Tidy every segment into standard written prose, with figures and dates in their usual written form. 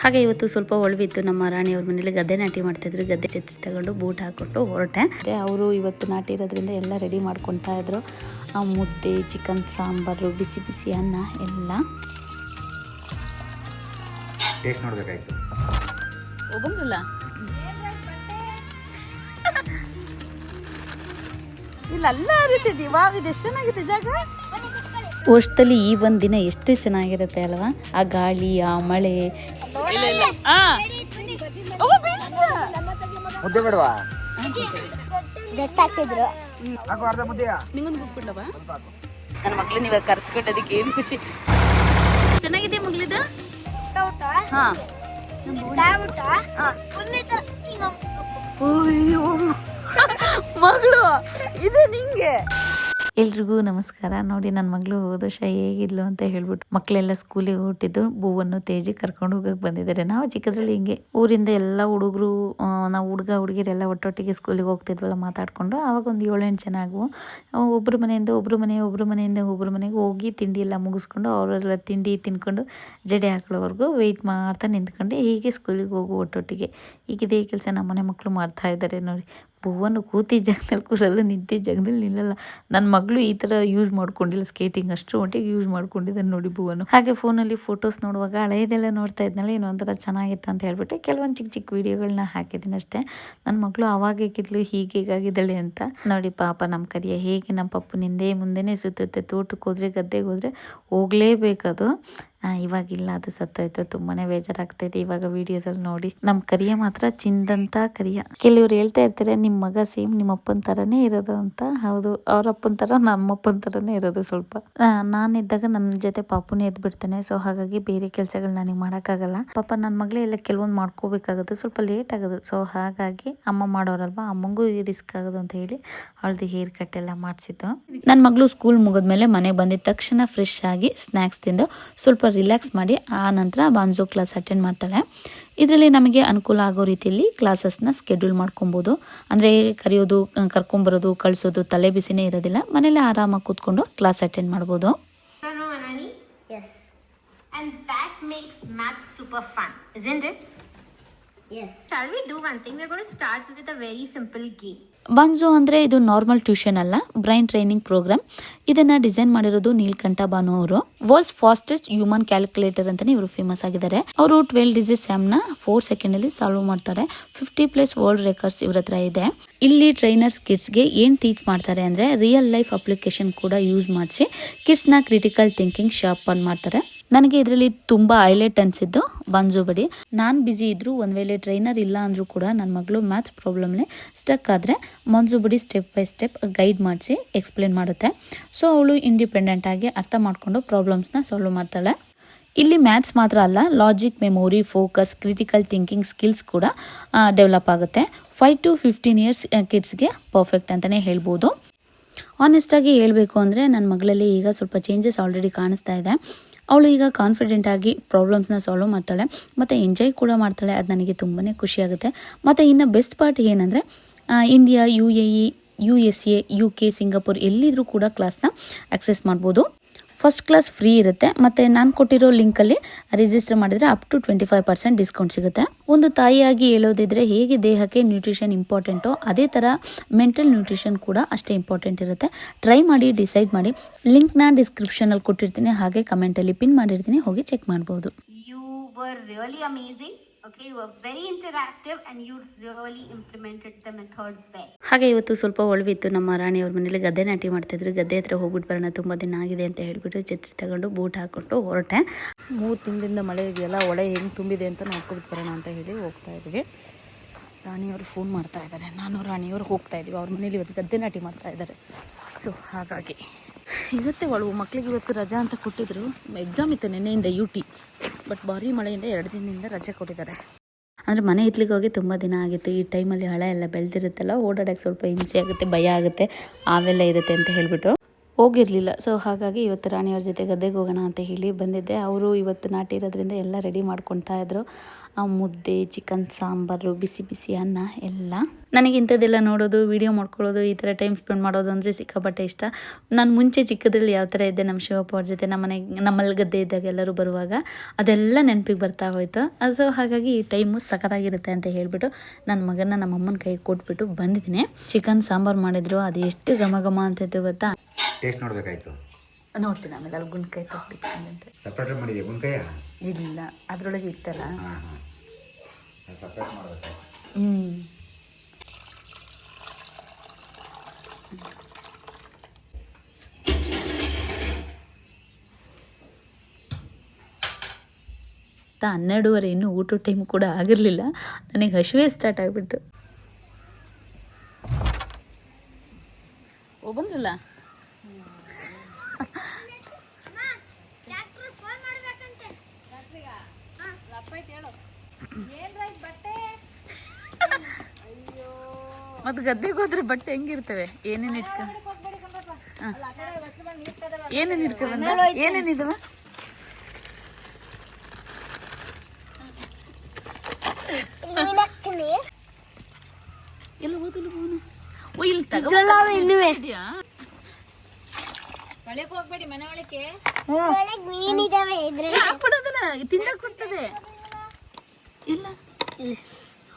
ಹಾಗೆ ಇವತ್ತು ಸ್ವಲ್ಪ ಒಳವಿತ್ತು. ನಮ್ಮ ರಾಣಿಯವ್ರ ಮನೇಲಿ ಗದ್ದೆ ನಾಟಿ ಮಾಡ್ತಿದ್ರು. ಗದ್ದೆ ಛತ್ರಿ ತಗೊಂಡು ಬೂಟ್ ಹಾಕ್ಕೊಂಡು ಹೊರಟೆ. ಅವರು ಇವತ್ತು ನಾಟಿ ಇರೋದ್ರಿಂದ ಎಲ್ಲ ರೆಡಿ ಮಾಡ್ಕೊತಾ ಇದ್ರು. ಮುದ್ದೆ, ಚಿಕನ್ ಸಾಂಬಾರು, ಬಿಸಿ ಬಿಸಿ ಅನ್ನ ಎಲ್ಲ ಟೇಸ್ಟ್ ನೋಡ್ಬೇಕಾಯ್ತು. ಬಂದಿಲ್ಲ ಇಲ್ಲೆಲ್ಲ ರೀತಿದ್ದಿ. ವಾವ್, ಇದು ಎಷ್ಟು ಚೆನ್ನಾಗಿದೆ ಜಾಗ. ವರ್ಷದಲ್ಲಿ ಈ ಒಂದು ದಿನ ಎಷ್ಟು ಚೆನ್ನಾಗಿರುತ್ತೆ ಅಲ್ವಾ? ಆ ಗಾಳಿ, ಆ ಮಳೆ. ಮುದ್ದೆ ಬೇಡವಾ? ನನ್ನ ಮಕ್ಳು ನೀವಾಗ ಕರ್ಸ್ಕೊಟ್ಟದಕ್ಕೆ ಏನು ಖುಷಿ. ಚೆನ್ನಾಗಿದೆ ಮಗಳಿದ. ಮಗಳು ಇದು ನಿಂಗೆ. ಎಲ್ರಿಗೂ ನಮಸ್ಕಾರ. ನೋಡಿ ನನ್ನ ಮಗಳು ಹೋದ ವರ್ಷ ಹೇಗಿದ್ಲು ಅಂತ ಹೇಳ್ಬಿಟ್ಟು ಮಕ್ಕಳೆಲ್ಲ ಸ್ಕೂಲಿಗೆ ಹೊರಟಿದ್ದು ಬೂವನ್ನು ತೇಜಿ ಕರ್ಕೊಂಡು ಹೋಗಕ್ಕೆ ಬಂದಿದ್ದಾರೆ. ನಾವು ಚಿಕ್ಕದ್ರಲ್ಲಿ ಹಿಂಗೆ ಊರಿಂದ ಎಲ್ಲ ಹುಡುಗರು, ನಾವು ಹುಡುಗಿರೆಲ್ಲ ಒಟ್ಟೊಟ್ಟಿಗೆ ಸ್ಕೂಲಿಗೆ ಹೋಗ್ತಿದ್ವಲ್ಲ ಮಾತಾಡ್ಕೊಂಡು. ಆವಾಗ ಒಂದು 7-8 ಜನ ಆಗುವ. ಒಬ್ಬರ ಮನೆಯಿಂದ ಒಬ್ಬರ ಮನೆಗೆ ಹೋಗಿ ತಿಂಡಿ ಎಲ್ಲ ಮುಗಿಸ್ಕೊಂಡು ಅವರೆಲ್ಲ ತಿಂಡಿ ತಿನ್ಕೊಂಡು ಜಡೆ ಹಾಕೊಳ್ಳೋವರೆಗೂ ವೆಯ್ಟ್ ಮಾಡ್ತಾ ನಿಂತ್ಕೊಂಡು ಹೀಗೆ ಸ್ಕೂಲಿಗೆ ಹೋಗು ಒಟ್ಟೊಟ್ಟಿಗೆ. ಈಗ ಇದೇ ಕೆಲಸ ನಮ್ಮ ಮನೆ ಮಕ್ಕಳು ಮಾಡ್ತಾ ಇದ್ದಾರೆ ನೋಡಿ. ಹೂವನ್ನು ಕೂತಿ ಜಾಗದಲ್ಲಿ ಕೂರಲ್ಲ, ನಿಂತಿ ಜಾಗದಲ್ಲಿ ನಿಲ್ಲಲ್ಲ. ನನ್ನ ಮಗಳು ಈ ಥರ ಯೂಸ್ ಮಾಡ್ಕೊಂಡಿಲ್ಲ, ಸ್ಕೇಟಿಂಗ್ ಅಷ್ಟು ಮಟ್ಟಿಗೆ ಯೂಸ್ ಮಾಡ್ಕೊಂಡಿದ್ದಾನೆ ನೋಡಿ ಹೂವನ್ನು. ಹಾಗೆ ಫೋನಲ್ಲಿ ಫೋಟೋಸ್ ನೋಡುವಾಗ ಹಳೆಯದೆಲ್ಲ ನೋಡ್ತಾ ಇದ್ನಲ್ಲ, ಇನ್ನೊಂಥರ ಚೆನ್ನಾಗಿತ್ತು ಅಂತ ಹೇಳ್ಬಿಟ್ಟು ಕೆಲವೊಂದು ಚಿಕ್ಕ ಚಿಕ್ಕ ವೀಡಿಯೋಗಳನ್ನ ಹಾಕಿದ್ದೀನಿ ಅಷ್ಟೇ. ನನ್ನ ಮಗಳು ಅವಾಗ ಹೇಗಿದ್ಲು ಹೀಗಾಗಿದ್ದಾಳೆ ಅಂತ ನೋಡಿ. ಪಾಪ ನಮ್ಮ ಕರಿಯ ಹೇಗೆ ನಮ್ಮ ಪಪ್ಪನಿಂದೇ ಮುಂದೆನೇ ಸುತ್ತುತ್ತೆ. ತೋಟಕ್ಕೆ ಹೋದರೆ ಗದ್ದೆಗೆ ಹೋದರೆ ಹೋಗಲೇಬೇಕದು. ಇವಾಗಿಲ್ಲ, ಅದು ಸತ್ತೋಯ್ತು. ತುಂಬಾನೇ ಬೇಜಾರಾಗ್ತಾಯಿದೆ ಇವಾಗ ವಿಡಿಯೋದಲ್ಲಿ ನೋಡಿ. ನಮ್ಮ ಕರಿಯ ಮಾತ್ರ ಚಿಂದಂತ ಕರಿಯ. ಕೆಲವ್ರು ಹೇಳ್ತಾ ಇರ್ತಾರೆ ನಿಮ್ಮ ಮಗ ಸೇಮ್ ನಿಮ್ಮ ಅಪ್ಪನ ಥರನೇ ಇರೋದು ಅಂತ. ಹೌದು, ಅವ್ರ ಅಪ್ಪನ ಥರ ನಮ್ಮಪ್ಪನ ಥರನೇ ಇರೋದು ಸ್ವಲ್ಪ. ನಾನಿದ್ದಾಗ ನನ್ನ ಜೊತೆ ಪಾಪುನೇ ಎದ್ಬಿಡ್ತಾನೆ. ಸೊ ಹಾಗಾಗಿ ಬೇರೆ ಕೆಲಸಗಳು ನನಗೆ ಮಾಡೋಕ್ಕಾಗಲ್ಲ. ಪಾಪ ನನ್ನ ಮಗಳೇ ಎಲ್ಲ ಕೆಲವೊಂದು ಮಾಡ್ಕೋಬೇಕಾಗುತ್ತೆ, ಸ್ವಲ್ಪ ಲೇಟ್ ಆಗೋದು. ಸೊ ಹಾಗಾಗಿ ಅಮ್ಮ ಮಾಡೋರಲ್ವಾ, ಅಮ್ಮಂಗೂ ರಿಸ್ಕ್ ಆಗೋದು ಅಂತ ಹೇಳಿ ಅವಳದು ಹೇರ್ ಕಟ್ ಎಲ್ಲ ಮಾಡಿಸಿದ್ದು. ನನ್ನ ಮಗಳು ಸ್ಕೂಲ್ ಮುಗಿದ್ಮೇಲೆ ಮನೆಗೆ ಬಂದಿದ್ದ ತಕ್ಷಣ ಫ್ರೆಶ್ ಆಗಿ ಸ್ನ್ಯಾಕ್ಸ್ ತಿಂದು ಸ್ವಲ್ಪ ರಿಲ್ಯಾಕ್ಸ್ ಮಾಡಿ ಆ ನಂತರ ಬಾನ್ಸೋ ಕ್ಲಾಸ್ ಅಟೆಂಡ್ ಮಾಡ್ತಾಳೆ. ಇದರಲ್ಲಿ ನಮಗೆ ಅನುಕೂಲ ಆಗೋ ರೀತಿಯಲ್ಲಿ ಕ್ಲಾಸಸ್ನ ಸ್ಕೆಡ್ಯೂಲ್ ಮಾಡ್ಕೊಬೋದು. ಅಂದರೆ ಕರೆಯೋದು, ಕರ್ಕೊಂಬರೋದು, ಕಳಿಸೋದು ತಲೆ ಬಿಸಿನೇ ಇರೋದಿಲ್ಲ. ಮನೇಲಿ ಆರಾಮಾಗಿ ಕೂತ್ಕೊಂಡು ಕ್ಲಾಸ್ ಅಟೆಂಡ್ ಮಾಡ್ಬೋದು. ಬಾನ್ಸೋ ಅಂದರೆ ಇದು ನಾರ್ಮಲ್ ಟ್ಯೂಷನ್ ಅಲ್ಲ, ಬ್ರೈನ್ ಟ್ರೈನಿಂಗ್ ಪ್ರೋಗ್ರಾಮ್. ಇದನ್ನ ಡಿಸೈನ್ ಮಾಡಿರೋದು ನೀಲ್ಕಂಠ ಬಾನು ಅವರು. ವರ್ಲ್ಡ್ಸ್ ಫಾಸ್ಟೆಸ್ಟ್ ಹ್ಯೂಮನ್ ಕ್ಯಾಲ್ಕುಲೇಟರ್ ಅಂತಾನೆ ಇವರು ಫೇಮಸ್ ಆಗಿದ್ದಾರೆ. ಅವರು 12 ಡಿಜಿಟ್ ಸ್ಯಾಮ್ ನ 4 ಸೆಕೆಂಡ್ ಅಲ್ಲಿ ಸಾಲ್ವ್ ಮಾಡ್ತಾರೆ. 50+ ವರ್ಲ್ಡ್ ರೆಕಾರ್ಡ್ಸ್ ಇವ್ರ ಹತ್ರ ಇದೆ. ಇಲ್ಲಿ ಟ್ರೈನರ್ಸ್ ಕಿಡ್ಸ್ ಗೆ ಏನ್ ಟೀಚ್ ಮಾಡ್ತಾರೆ ಅಂದ್ರೆ ರಿಯಲ್ ಲೈಫ್ ಅಪ್ಲಿಕೇಶನ್ ಕೂಡ ಯೂಸ್ ಮಾಡಿಸಿ ಕಿಡ್ಸ್ ನ ಕ್ರಿಟಿಕಲ್ ಥಿಂಕಿಂಗ್ ಶಾರ್ಪನ್ ಮಾಡ್ತಾರೆ. ನನಗೆ ಇದರಲ್ಲಿ ತುಂಬಾ ಹೈಲೈಟ್ ಅನ್ಸಿದ್ದು ಬಾನ್ಸೋ ಬಡಿ. ನಾನು ಬಿಸಿ ಇದ್ರು, ಒಂದ್ ವೇಳೆ ಟ್ರೈನರ್ ಇಲ್ಲ ಅಂದ್ರೂ ಕೂಡ ನನ್ನ ಮಗಳು ಮ್ಯಾಥ್ಸ್ ಪ್ರಾಬ್ಲಮ್ಲೆ ಸ್ಟಕ್ ಆದ್ರೆ ಬಾನ್ಸೋ ಬಡಿ ಸ್ಟೆಪ್ ಬೈ ಸ್ಟೆಪ್ ಗೈಡ್ ಮಾಡಿಸಿ ಎಕ್ಸ್ಪ್ಲೇನ್ ಮಾಡುತ್ತೆ. ಸೊ ಅವಳು ಇಂಡಿಪೆಂಡೆಂಟ್ ಆಗಿ ಅರ್ಥ ಮಾಡ್ಕೊಂಡು ಪ್ರಾಬ್ಲಮ್ಸ್ನ ಸಾಲ್ವ್ ಮಾಡ್ತಾಳೆ. ಇಲ್ಲಿ ಮ್ಯಾಥ್ಸ್ ಮಾತ್ರ ಅಲ್ಲ, logic, memory, focus, critical thinking skills ಕೂಡ ಡೆವಲಪ್ ಆಗುತ್ತೆ. 5 to 15 ಇಯರ್ಸ್ ಕಿಡ್ಸ್ಗೆ ಪರ್ಫೆಕ್ಟ್ ಅಂತಲೇ ಹೇಳ್ಬೋದು. ಆನೆಸ್ಟ್ ಆಗಿ ಹೇಳಬೇಕು ಅಂದರೆ ನನ್ನ ಮಗಳಲ್ಲಿ ಈಗ ಸ್ವಲ್ಪ ಚೇಂಜಸ್ ಆಲ್ರೆಡಿ ಕಾಣಿಸ್ತಾ ಇದೆ. ಅವಳು ಈಗ ಕಾನ್ಫಿಡೆಂಟ್ ಆಗಿ ಪ್ರಾಬ್ಲಮ್ಸ್ನ ಸಾಲ್ವ್ ಮಾಡ್ತಾಳೆ ಮತ್ತು ಎಂಜಾಯ್ ಕೂಡ ಮಾಡ್ತಾಳೆ. ಅದು ನನಗೆ ತುಂಬಾ ಖುಷಿ ಆಗುತ್ತೆ. ಮತ್ತು ಇನ್ನು ಬೆಸ್ಟ್ ಪಾರ್ಟ್ ಏನಂದರೆ India, UAE, USA, UK, Singapore ಎಲ್ಲಿದ್ರೂ ಕೂಡ ಕ್ಲಾಸ್ನ ಆಕ್ಸೆಸ್ ಮಾಡ್ಬೋದು. ಫಸ್ಟ್ ಕ್ಲಾಸ್ ಫ್ರೀ ಇರುತ್ತೆ. ಮತ್ತು ನಾನು ಕೊಟ್ಟಿರೋ ಲಿಂಕಲ್ಲಿ ರಿಜಿಸ್ಟರ್ ಮಾಡಿದರೆ ಅಪ್ ಟು 25% ಡಿಸ್ಕೌಂಟ್ ಸಿಗುತ್ತೆ. ಒಂದು ತಾಯಿಯಾಗಿ ಹೇಳೋದಿದ್ರೆ ಹೇಗೆ ದೇಹಕ್ಕೆ ನ್ಯೂಟ್ರಿಷನ್ ಇಂಪಾರ್ಟೆಂಟೋ ಅದೇ ಥರ ಮೆಂಟಲ್ ನ್ಯೂಟ್ರಿಷನ್ ಕೂಡ ಅಷ್ಟೇ ಇಂಪಾರ್ಟೆಂಟ್ ಇರುತ್ತೆ. ಟ್ರೈ ಮಾಡಿ, ಡಿಸೈಡ್ ಮಾಡಿ. ಲಿಂಕ್ನ ಡಿಸ್ಕ್ರಿಪ್ಷನಲ್ಲಿ ಕೊಟ್ಟಿರ್ತೀನಿ, ಹಾಗೆ ಕಮೆಂಟಲ್ಲಿ ಪಿನ್ ಮಾಡಿರ್ತೀನಿ, ಹೋಗಿ ಚೆಕ್ ಮಾಡ್ಬೋದು. You were really amazing. Okay, you were very interactive and you really implemented the method well. ಹಾಗೆ ಇವತ್ತು ಸ್ವಲ್ಪ ಒಳವಿತ್ತು. ನಮ್ಮ ರಾಣಿಯವ್ರ ಮನೇಲಿ ಗದ್ದೆ ನಾಟಿ ಮಾಡ್ತಿದ್ರು. ಗದ್ದೆ ಹತ್ರ ಹೋಗ್ಬಿಟ್ಟು ಬರೋಣ, ತುಂಬ ದಿನ ಆಗಿದೆ ಅಂತ ಹೇಳ್ಬಿಟ್ಟು ಛತ್ರಿ ತಗೊಂಡು ಬೂಟ್ ಹಾಕ್ಕೊಂಡು ಹೊರಟೆ. 3 ತಿಂಗಳಿಂದ ಮಳೆ ಇದೆಯಲ್ಲ, ಹೊಳೆ ಹೆಂಗೆ ತುಂಬಿದೆ ಅಂತ ನೋಡ್ಕೊಬಿಟ್ಟು ಬರೋಣ ಅಂತ ಹೇಳಿ ಹೋಗ್ತಾ ಇದ್ವಿ. ರಾಣಿಯವರು ಫೋನ್ ಮಾಡ್ತಾ ಇದ್ದಾರೆ, ನಾನು ರಾಣಿಯವರು ಹೋಗ್ತಾ ಇದ್ದೀವಿ. ಅವ್ರ ಮನೇಲಿ ಇವತ್ತು ಗದ್ದೆ ನಾಟಿ ಮಾಡ್ತಾ ಇದ್ದಾರೆ. ಸೊ ಹಾಗಾಗಿ ಇವತ್ತೇ ಮಕ್ಕಳಿಗೆ ಇವತ್ತು ರಜಾ ಅಂತ ಕೊಟ್ಟಿದ್ರು. ಎಕ್ಸಾಮ್ ಇತ್ತು ನೆನ್ನೆಯಿಂದ UT, ಬಟ್ ಭಾರಿ ಮಳೆಯಿಂದ 2 ದಿನದಿಂದ ರಜೆ ಕೊಟ್ಟಿದ್ದಾರೆ. ಅಂದರೆ ಮನೆ ಹಿತ್ಲಿಗೆ ಹೋಗಿ ತುಂಬ ದಿನ ಆಗಿತ್ತು. ಈ ಟೈಮಲ್ಲಿ ಹಳೆ ಎಲ್ಲ ಬೆಳೆದಿರುತ್ತಲ್ಲ, ಓಡಾಡೋಕ್ಕೆ ಸ್ವಲ್ಪ ಹಿಂಸೆ ಆಗುತ್ತೆ, ಭಯ ಆಗುತ್ತೆ, ಅವೆಲ್ಲ ಇರುತ್ತೆ ಅಂತ ಹೇಳಿಬಿಟ್ಟು ಹೋಗಿರಲಿಲ್ಲ. ಸೊ ಹಾಗಾಗಿ ಇವತ್ತು ರಾಣಿಯವ್ರ ಜೊತೆ ಗದ್ದೆಗೆ ಹೋಗೋಣ ಅಂತ ಹೇಳಿ ಬಂದಿದ್ದೆ. ಅವರು ಇವತ್ತು ನಾಟಿ ಇರೋದ್ರಿಂದ ಎಲ್ಲ ರೆಡಿ ಮಾಡ್ಕೊತಾ ಇದ್ರು. ಮುದ್ದೆ, ಚಿಕನ್ ಸಾಂಬಾರು, ಬಿಸಿ ಬಿಸಿ ಅನ್ನ ಎಲ್ಲ. ನನಗೆ ಇಂಥದ್ದೆಲ್ಲ ನೋಡೋದು ವಿಡಿಯೋ ಮಾಡ್ಕೊಳ್ಳೋದು ಈ ಥರ ಟೈಮ್ ಸ್ಪೆಂಡ್ ಮಾಡೋದು ಅಂದರೆ ಸಿಕ್ಕಾಪಟ್ಟೆ ಇಷ್ಟ. ನಾನು ಮುಂಚೆ ಚಿಕ್ಕದ್ರಲ್ಲಿ ಯಾವ ಥರ ಇದ್ದೆ ನಮ್ಮ ಶಿವಪ್ಪ ಅವ್ರ ಜೊತೆ ನಮ್ಮಲ್ಲಿ ಗದ್ದೆ ಇದ್ದಾಗ ಎಲ್ಲರೂ ಬರುವಾಗ ಅದೆಲ್ಲ ನೆನಪಿಗೆ ಬರ್ತಾ ಹೋಯ್ತು. ಸೊ ಹಾಗಾಗಿ ಈ ಟೈಮು ಸಖತ್ತಾಗಿರುತ್ತೆ ಅಂತ ಹೇಳಿಬಿಟ್ಟು ನನ್ನ ಮಗನ ನಮ್ಮ ಅಮ್ಮನ ಕೈಗೆ ಕೊಟ್ಬಿಟ್ಟು ಬಂದಿದ್ದೀನಿ. ಚಿಕನ್ ಸಾಂಬಾರು ಮಾಡಿದ್ರು, ಅದು ಎಷ್ಟು ಘಮ ಘಮ ಅಂತಿತ್ತು ಗೊತ್ತಾ. ಟೇಸ್ಟ್ ನೋಡ್ಬೇಕಾಯ್ತು. ನೋಡ್ತೀನಿ ಆಮೇಲೆ ಅಲ್ಲಿ ಗುಂಡ್ಕಾಯಿ ತಗೊಳ್ಬಿಟ್ಟು. ಸಪ್ರೇಟ್ ಮಾಡಿದೆ ಗುಂಡ್ಕಾಯ? ಇಲ್ಲ, ಅದರೊಳಗೆ ಇತ್ತಲ್ಲ. ಹಾಂ ಹಾಂ, ಸಪ್ರೇಟ್ ಮಾಡಬೇಕಾಯ್ತು. ಹ್ಞೂ 12:30 ಇನ್ನೂ ಊಟ ಟೈಮ್ ಕೂಡ ಆಗಿರಲಿಲ್ಲ. ನನಗೆ ಹಸಿವೆ ಸ್ಟಾರ್ಟ್ ಆಗಿಬಿಡ್ತು. ಓ ಬಂದ್ರಲ್ಲ. ಮತ್ತು ಗದ್ದೆಗೆ ಹೋದ್ರೆ ಬಟ್ಟೆ ಹೆಂಗಿರ್ತವೆ, ಏನೇನು ಇಟ್ಕ ಏನೇನು ಇಟ್ಕೊಂಡ ಏನೇನಿದವ ಎಲ್ಲ ಓದಲು ಓ ಇಲ್ಲಿ ತಿನ್ನಕ್ ಕೊಡ್ತದೆ ಇಲ್ಲ.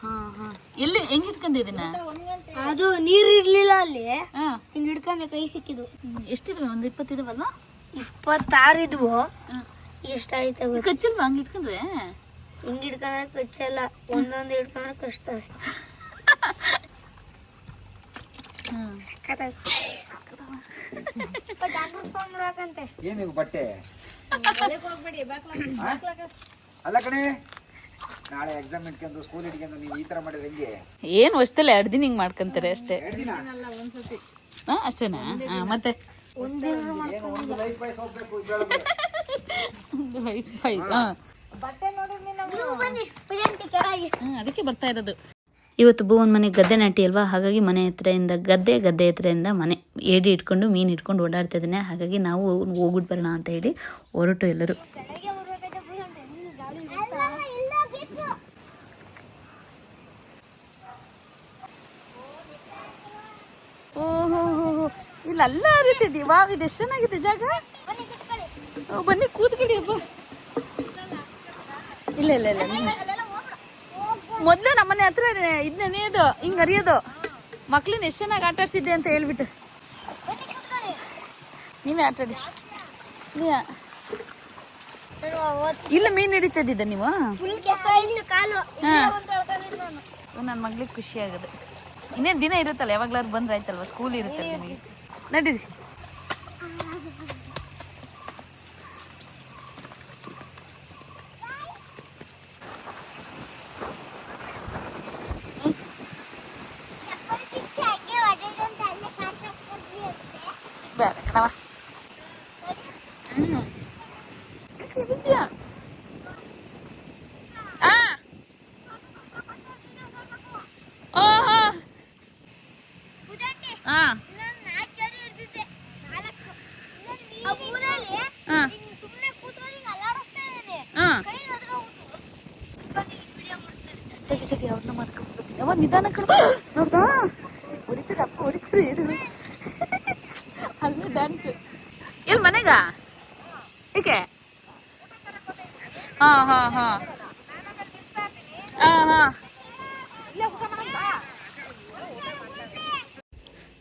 ಹಾ ಹಾ, ಎಲ್ಲಿ ಹೆಂಗ್ ಇಟ್ಕೊಂಡಿದ್ದೀನ? ಅದು ನೀರ್ ಇರ್ಲಿಲ್ಲ ಅಲ್ಲಿ, ಹಿಂಗ್ ಹಿಡ್ಕೊಂಡೆ ಕೈ ಸಿಕ್ಕಿದ್ವು. ಎಷ್ಟಿದ್ವಿ? ಒಂದು 20 ಇದಾವಲ್ಲ? 26 ಇದ್ವು. ಎಷ್ಟಾಯ್ತು ಕಚ್ಚಲ್ವಾ ಹಂಗ ಇಟ್ಕೊಂಡ್ರೆ? ಹಿಂಗ್ ಹಿಡ್ಕೊಂಡ್ರೆ ಕಚ್ಚಲ್ಲ, ಒಂದೊಂದು ಹಿಡ್ಕೊಂಡ್ರೆ ಕಚ್ತವೆ. ಏನಿವು ಬಟ್ಟೆ? ಅಲ್ಲ ಕಣೆ, ನಾಳೆ ಎಕ್ಸಾಮ್ ಇಟ್ಕೊಂಡು ಸ್ಕೂಲ್ ಇಟ್ಕೊಂಡು ನೀವು ಈ ತರ ಮಾಡಿದ್ರೆ ಹೆಂಗೆ? ಏನು ವರ್ಷದಲ್ಲಿ 2 ದಿನ ಹಿಂಗ್ ಮಾಡ್ಕೊಂತಾರೆ ಅಷ್ಟೇ. 2 ದಿನ ಅಷ್ಟೇನಾ? ಮತ್ತೆ ಒಂದು ಲೈಫ್ ಬಾಯ್ಸ್ ಹೋಗ್ಬೇಕು ಇದ್ರೊಳಗೆ. ಒಂದು ಲೈಫ್ ಬಾಯ್. ಅದಕ್ಕೆ ಬರ್ತಾ ಇರೋದು. ಇವತ್ತು ಭುವನ್ ಮನೆ ಗದ್ದೆ ನಾಟಿ ಅಲ್ವಾ, ಹಾಗಾಗಿ ಮನೆ ಹತ್ರದಿಂದ ಗದ್ದೆ ಹತ್ರದಿಂದ ಮನೆ ಏಡಿ ಇಟ್ಕೊಂಡು ಮೀನು ಇಟ್ಕೊಂಡು ಓಡಾಡ್ತಾ ಇದ್ದಾನೆ. ಹಾಗಾಗಿ ನಾವು ಹೋಗ್ಬಿಟ್ಟು ಬರೋಣ ಅಂತ ಹೇಳಿ ಹೊರಟು ಎಲ್ಲರೂ. ಓಹೋ ಇಲ್ಲ ಅಲ್ಲ ಹರಿತಿದ್ದಿ. ವಾವ್, ಇದು ಎಷ್ಟು ಚೆನ್ನಾಗಿದೆ ಜಾಗ. ಬನ್ನಿ ಕೂತ್ಕಡಿ ಹಬ್ಬ. ಇಲ್ಲ ಇಲ್ಲ ಇಲ್ಲ, ಮೊದ್ಲು ನಮ್ಮನೆ ಹತ್ರ ಇದನ್ನ ನೆನೆಯೋದು, ಹಿಂಗ್ ಅರಿಯೋದು. ಮಕ್ಳನ್ನ ಎಷ್ಟು ಚೆನ್ನಾಗಿ ಆಟ ಆಡ್ಸಿದ್ದೆ ಅಂತ ಹೇಳ್ಬಿಟ್ಟು. ನೀವೇ ಆಟಾಡಿ. ಇಲ್ಲ ಮೀನ್ ಹಿಡಿತಿದ್ದ ನೀವು? ನನ್ನ ಮಗ್ಳಿಗೆ ಖುಷಿ ಆಗುತ್ತೆ. ಇನ್ನೇನು ದಿನ ಇರುತ್ತಲ್ಲ, ಯಾವಾಗ್ಲಾರು ಬಂದ್ರೆ ಆಯ್ತಲ್ವ, ಸ್ಕೂಲ್ ಇರುತ್ತಲ್ಲ ನಿಮಗೆ. ನಡೀರಿ. ಬೇಡ ಕಣವ. ಅವ್ರನ್ನ ಮಾಡ್ಕೊಂಡ್ಬಿಡ್ತೀನಿ. ಅವ ನಿಧಾನ ಕಣ ನೋಡ್ದಾ, ಹೊಡಿತಾರೆ ಅಪ್ಪ, ಹೊಡಿತಾರೆ. ಏನು ಅಲ್ಲೇ ಡ್ಯಾನ್ಸ್. ಎಲ್ಲಿ ಮನೆಗ? ಏಕೆ? ಹಾ ಹಾ ಹಾ ಹಾ ಹಾ.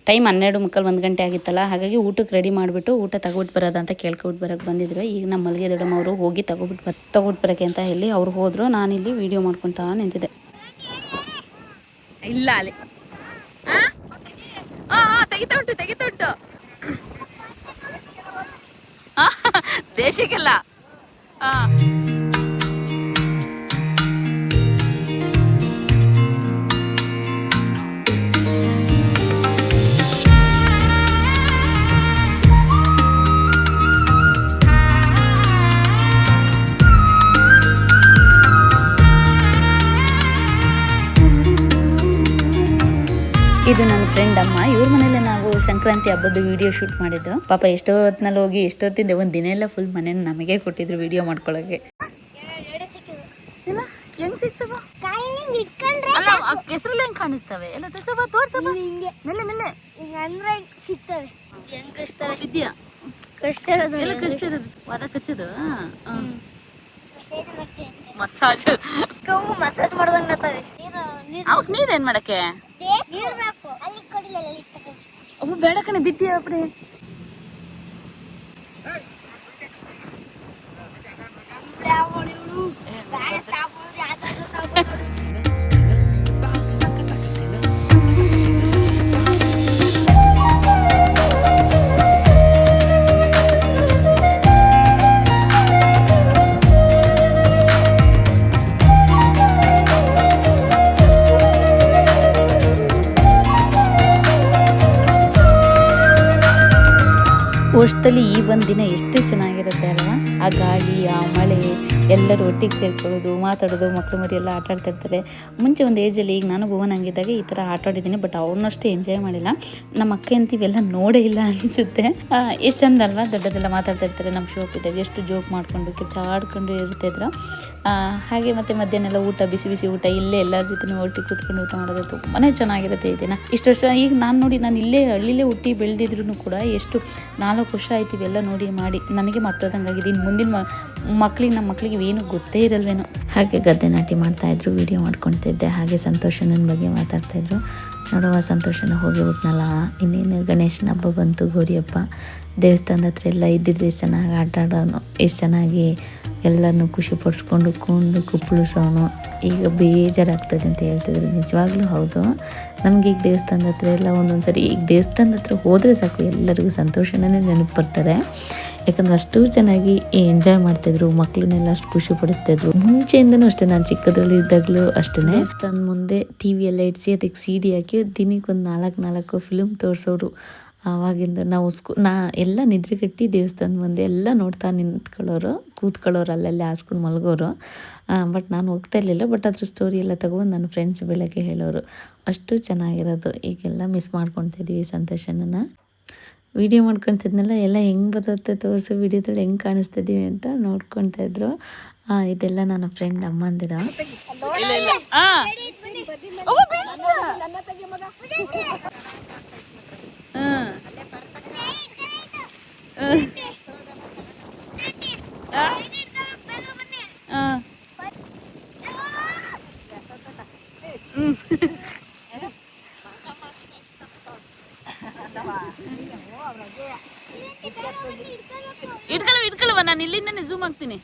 ಟೈಮ್ 12:45 1 ಗಂಟೆ ಆಗಿತ್ತಲ್ಲ, ಹಾಗಾಗಿ ಊಟಕ್ಕೆ ರೆಡಿ ಮಾಡಿಬಿಟ್ಟು ಊಟ ತಗೊಬಿಟ್ಟು ಬರೋದಂತ ಕೇಳ್ಕೊಬಿಟ್ಟು ಬರೋಕ್ಕೆ ಬಂದಿದ್ರು. ಈಗ ನಮ್ಮ ಮಲ್ಲಿಗೆ ದೊಡ್ಡಮ್ಮವರು ಹೋಗಿ ತಗೊಬಿಟ್ಟು ಬರೋಕ್ಕೆ ಅಂತ ಹೇಳಿ ಅವ್ರು ಹೋದ್ರು. ನಾನಿಲ್ಲಿ ವಿಡಿಯೋ ಮಾಡ್ಕೊತಾ ನಿಂತಿದ್ದೆ. ಇಲ್ಲ ಅಲ್ಲಿ ತೆಗಿತಾ ಉಂಟು ದೇಶಕ್ಕೆಲ್ಲ. ಇದು ನನ್ನ ಫ್ರೆಂಡ್ ಅಮ್ಮ. ಇವ್ರ ಮನೇಲೆ ನಾವು ಸಂಕ್ರಾಂತಿ ಹಬ್ಬದ ವಿಡಿಯೋ ಶೂಟ್ ಮಾಡಿದ್ದು. ಪಾಪ ಎಷ್ಟೊತ್ತಿನಲ್ಲಿ ಹೋಗಿ ಎಷ್ಟೊತ್ತಿಂದ ಒಂದು ದಿನ ಎಲ್ಲ ಫುಲ್ ಮನೇನ ನಮಗೆ ಕೊಟ್ಟಿದ್ರು ವಿಡಿಯೋ ಮಾಡ್ಕೊಳ್ಳೋಕೆ. ಹೆಂಗ್ ಸಿಗ್ತವ? ಕಾಯಿಲಿಂಗ್ ಇಟ್ಕೊಂಡ್ರೆ ಅಲ್ಲ ಆ ಕೆಸರಲ್ಲಿ ಹೆಂಗ್ ಕಾಣಿಸ್ತವೆ? ಎಲ್ಲ ತೋರ್ಸಪ್ಪ ತೋರ್ಸಪ್ಪ. ಹಿಂಗೆ ಮೆಲ್ಲೆ ಮೆಲ್ಲೆ ಹಿಂಗ ಅಂದ್ರೆ ಸಿಗ್ತವೆ. ಹೆಂಗ್ ಕಚ್ತವೆ? ವಿದ್ಯಾ ಕಚ್ತಿರೋದು ಎಲ್ಲ ಕಚ್ತಿರೋದು ವಾದ ಕಚ್ಚೋದು. Massage ಕವು massage ಮಾಡ್ದಂಗ ಆತವೆ. ಅವಕ್ ನೀರೇನ್ ಮಾಡಕ್ಕೆ? ನೀರ್ ಬೇಕು. ಅಲ್ಲಿ ಕೊಡಿಲ್ಲ ಅಲ್ಲಿ ಅವು ಬೇಡ ಕಣೆ ಬಿದ್ದಿ ಅಪ್ಪಡೆ. ವರ್ಷದಲ್ಲಿ ಈ ಒಂದು ದಿನ ಎಷ್ಟು ಚೆನ್ನಾಗಿರುತ್ತೆ ಅಲ್ವಾ? ಆ ಗಾಳಿ, ಆ ಮಳೆ, ಎಲ್ಲರೂ ಒಟ್ಟಿಗೆ ಸೇರ್ಕೊಳ್ಳೋದು, ಮಾತಾಡೋದು, ಮಕ್ಕಳು ಮರಿ ಎಲ್ಲ ಆಟ ಆಡ್ತಾ ಇರ್ತಾರೆ. ಮುಂಚೆ ಒಂದು ಏಜಲ್ಲಿ, ಈಗ ನಾನು ಭುವನ್ ಹಂಗಿದ್ದಾಗ ಈ ಥರ ಆಟ ಆಡಿದ್ದೀನಿ, ಬಟ್ ಅವ್ರನ್ನಷ್ಟು ಎಂಜಾಯ್ ಮಾಡಿಲ್ಲ. ನಮ್ಮ ಅಕ್ಕ ಅಂತೀವೆಲ್ಲ ನೋಡೇ ಇಲ್ಲ ಅನಿಸುತ್ತೆ. ಎಷ್ಟು ಚಂದ ಅಲ್ವಾ? ದೊಡ್ಡದೆಲ್ಲ ಮಾತಾಡ್ತಾ ಇರ್ತಾರೆ. ನಮ್ಮ ಶೋಪ್ ಇದ್ದಾಗ ಎಷ್ಟು ಜೋಕ್ ಮಾಡಿಕೊಂಡು ಕಿಚ್ಚಾಡ್ಕೊಂಡು ಇರ್ತಿದ್ರು. ಹಾಗೆ ಮತ್ತು ಮಧ್ಯಾಹ್ನ ಎಲ್ಲ ಊಟ, ಬಿಸಿ ಬಿಸಿ ಊಟ ಇಲ್ಲೇ ಎಲ್ಲರ ಜೊತೆ ಒಟ್ಟಿಗೆ ಕೂತ್ಕೊಂಡು ಊಟ ಮಾಡೋದು ತುಂಬಾ ಚೆನ್ನಾಗಿರುತ್ತೆ ಈ ದಿನ. ಇಷ್ಟು ವರ್ಷ ಈಗ ನಾನು ಇಲ್ಲೇ ಹಳ್ಳಿಲೇ ಹುಟ್ಟಿ ಬೆಳೆದಿದ್ರು ಕೂಡ ಎಷ್ಟು 4 ವರ್ಷ ಆಯ್ತು ಇವೆಲ್ಲ ನೋಡಿ ಮಾಡಿ ನನಗೆ ಮರ್ತೋದಂಗಾಗಿದೆ. ಇನ್ನು ಮುಂದಿನ ನಮ್ಮ ಮಕ್ಕಳಿಗೆ ಏನು ಗೊತ್ತೇ ಇರಲ್ವೇನೋ. ಹಾಗೆ ಗದ್ದೆ ನಾಟಿ ಮಾಡ್ತಾಯಿದ್ರು, ವೀಡಿಯೋ ಮಾಡ್ಕೊಳ್ತಿದ್ದೆ. ಹಾಗೆ ಸಂತೋಷನ ಬಗ್ಗೆ ಮಾತಾಡ್ತಾಯಿದ್ರು. ನೋಡುವ ಸಂತೋಷನ ಹೋಗಿ ಬಿಟ್ನಲ್ಲ. ಇನ್ನೇನು ಗಣೇಶನ ಹಬ್ಬ ಬಂತು, ಗೌರಿ ಹಬ್ಬ. ದೇವಸ್ಥಾನದ ಹತ್ರ ಎಲ್ಲ ಇದ್ದಿದ್ರೆ ಎಷ್ಟು ಚೆನ್ನಾಗಿ ಆಟ ಆಡೋನು, ಎಷ್ಟು ಚೆನ್ನಾಗಿ ಎಲ್ಲರನ್ನೂ ಖುಷಿ ಪಡಿಸ್ಕೊಂಡು ಕುಪ್ಪಳಿಸೋನು. ಈಗ ಬೇಜಾರಾಗ್ತದೆ ಅಂತ ಹೇಳ್ತಿದ್ರು. ನಿಜವಾಗ್ಲೂ ಹೌದು. ನಮಗೆ ಈಗ ದೇವಸ್ಥಾನದ ಹತ್ರ ಎಲ್ಲ ಒಂದೊಂದು ಸರಿ ಈಗ ದೇವಸ್ಥಾನದ ಹತ್ರ ಹೋದರೆ ಸಾಕು ಎಲ್ಲರಿಗೂ ಸಂತೋಷನೇ ನೆನಪು ಬರ್ತಾರೆ. ಯಾಕಂದ್ರೆ ಅಷ್ಟು ಚೆನ್ನಾಗಿ ಎಂಜಾಯ್ ಮಾಡ್ತಾಯಿದ್ರು, ಮಕ್ಕಳನ್ನೆಲ್ಲ ಅಷ್ಟು ಖುಷಿ ಪಡಿಸ್ತಾಯಿದ್ರು. ಮುಂಚೆಯಿಂದನೂ ಅಷ್ಟೇ, ನಾನು ಚಿಕ್ಕದ್ರಲ್ಲಿ ಇದ್ದಾಗಲೂ ಅಷ್ಟೇ ದೇವಸ್ಥಾನದ ಮುಂದೆ ಟಿ ವಿ ಎಲ್ಲ ಇಡಿಸಿ ಅದಕ್ಕೆ CD ಹಾಕಿ ದಿನಕ್ಕೊಂದು 4 ಫಿಲ್ಮ್ ತೋರಿಸೋರು. ಆವಾಗಿಂದ ನಾವು ಎಲ್ಲ ನಿದ್ರೆಗಟ್ಟಿ ದೇವಸ್ಥಾನದ ಮುಂದೆ ಎಲ್ಲ ನೋಡ್ತಾ ಕೂತ್ಕೊಳ್ಳೋರು, ಅಲ್ಲೆಲ್ಲ ಹಾಸ್ಕೊಂಡು ಮಲಗೋರು. ಬಟ್ ನಾನು ಹೋಗ್ತಾ ಇರಲಿಲ್ಲ. ಬಟ್ ಅದ್ರ ಸ್ಟೋರಿ ಎಲ್ಲ ತಗೊಂಡು ನನ್ನ ಫ್ರೆಂಡ್ಸ್ ಬೆಳಗ್ಗೆ ಹೇಳೋರು. ಅಷ್ಟು ಚೆನ್ನಾಗಿರೋದು. ಈಗೆಲ್ಲ ಮಿಸ್ ಮಾಡ್ಕೊತಿದ್ದೀವಿ ಸಂತೋಷನ. ವೀಡಿಯೋ ಮಾಡ್ಕೊತಿದ್ನೆಲ್ಲ ಎಲ್ಲ ಹೆಂಗೆ ಬರುತ್ತೆ ತೋರಿಸು, ವೀಡಿಯೋದಲ್ಲಿ ಹೆಂಗೆ ಕಾಣಿಸ್ತಿದ್ದೀವಿ ಅಂತ ನೋಡ್ಕೊತಾ ಇದ್ರು. ಇದೆಲ್ಲ ನನ್ನ ಫ್ರೆಂಡ್ ಅಮ್ಮಂದಿರ. ಇಟ್ಕೊಳ್ಳುವ, ನಾನು ಇಲ್ಲಿಂದನೇ ಝೂಮ್ ಆಗ್ತೀನಿ.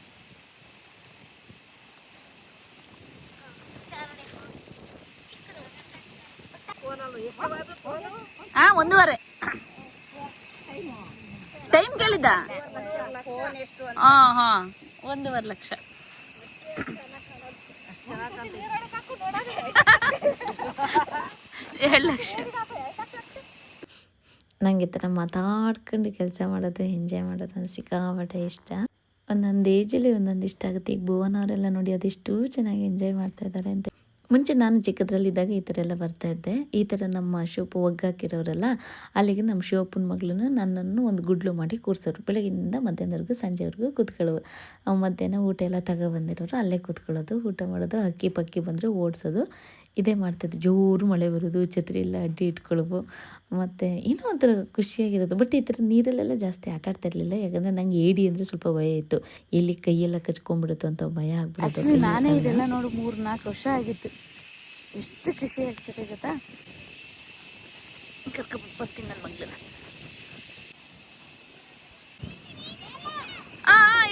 ಹಾ, 1.5 ಟೈಮ್ ಕೇಳಿದ್ದ. ಹಾ 1.5 ಲಕ್ಷ. ನಂಗೆ ಈ ಥರ ಮಾತಾಡ್ಕೊಂಡು ಕೆಲಸ ಮಾಡೋದು, ಎಂಜಾಯ್ ಮಾಡೋದು ಸಿಕ್ಕಾಪಟ್ಟೆ ಇಷ್ಟ. ಒಂದೊಂದು ಏಜಲ್ಲಿ ಒಂದೊಂದು ಇಷ್ಟ ಆಗುತ್ತೆ. ಈಗ ಭುವನ್ ಅವರೆಲ್ಲ ನೋಡಿ ಅದೆಷ್ಟು ಚೆನ್ನಾಗಿ ಎಂಜಾಯ್ ಮಾಡ್ತಾ ಇದ್ದಾರೆ ಅಂತ. ಮುಂಚೆ ನಾನು ಚಿಕ್ಕದ್ರಲ್ಲಿದ್ದಾಗ ಈ ಥರ ಎಲ್ಲ ಬರ್ತಾಯಿದ್ದೆ. ಈ ಥರ ನಮ್ಮ ಶಿವಪ್ಪ ಒಗ್ಗಾಕಿರೋರಲ್ಲ, ಅಲ್ಲಿಗೆ ನಮ್ಮ ಶಿವಪ್ಪನ ಮಗಳನ್ನು ನನ್ನನ್ನು ಒಂದು ಗುಡ್ಲು ಮಾಡಿ ಕೂರಿಸೋರು. ಬೆಳಗಿನಿಂದ ಮಧ್ಯಾಹ್ನವರೆಗೂ ಸಂಜೆವರೆಗೂ ಕೂತ್ಕೊಳ್ಳೋರು. ಮಧ್ಯಾಹ್ನ ಊಟ ಎಲ್ಲ ತಗೊಬಂದಿರೋರು, ಅಲ್ಲೇ ಕೂತ್ಕೊಳ್ಳೋದು, ಊಟ ಮಾಡೋದು, ಅಕ್ಕಿ ಪಕ್ಕಿ ಬಂದರೆ ಓಡಿಸೋದು, ಇದೇ ಮಾಡ್ತಿದ್ದು. ಜೋರು ಮಳೆ ಬರೋದು, ಛತ್ರಿ ಎಲ್ಲ ಅಡ್ಡಿ ಇಟ್ಕೊಳ್ಳೋದು, ಮತ್ತು ಏನೋ ಒಂಥರ ಖುಷಿಯಾಗಿರೋದು. ಬಟ್ ಈ ಥರ ನೀರಲ್ಲೆಲ್ಲ ಜಾಸ್ತಿ ಆಟ ಆಡ್ತಾ ಇರಲಿಲ್ಲ. ಯಾಕಂದರೆ ನಂಗೆ ಏಡಿ ಅಂದರೆ ಸ್ವಲ್ಪ ಭಯ ಇತ್ತು. ಎಲ್ಲಿ ಕೈಯೆಲ್ಲ ಕಚ್ಕೊಂಡ್ಬಿಡುತ್ತೋ ಅಂತ ಭಯ ಆಗ್ಬಿಡುತ್ತೆ. ನಾನೇ ಇದೆಲ್ಲ ನೋಡಿ 3-4 ವರ್ಷ ಆಗಿತ್ತು. ಎಷ್ಟು ಖುಷಿ ಆಗ್ತದೆ ಗೊತ್ತಾ? ಕರ್ಕೊಬಿಟ್ಟು ಬರ್ತೀನಿ ನನ್ನ ಮಗಳನ್ನ.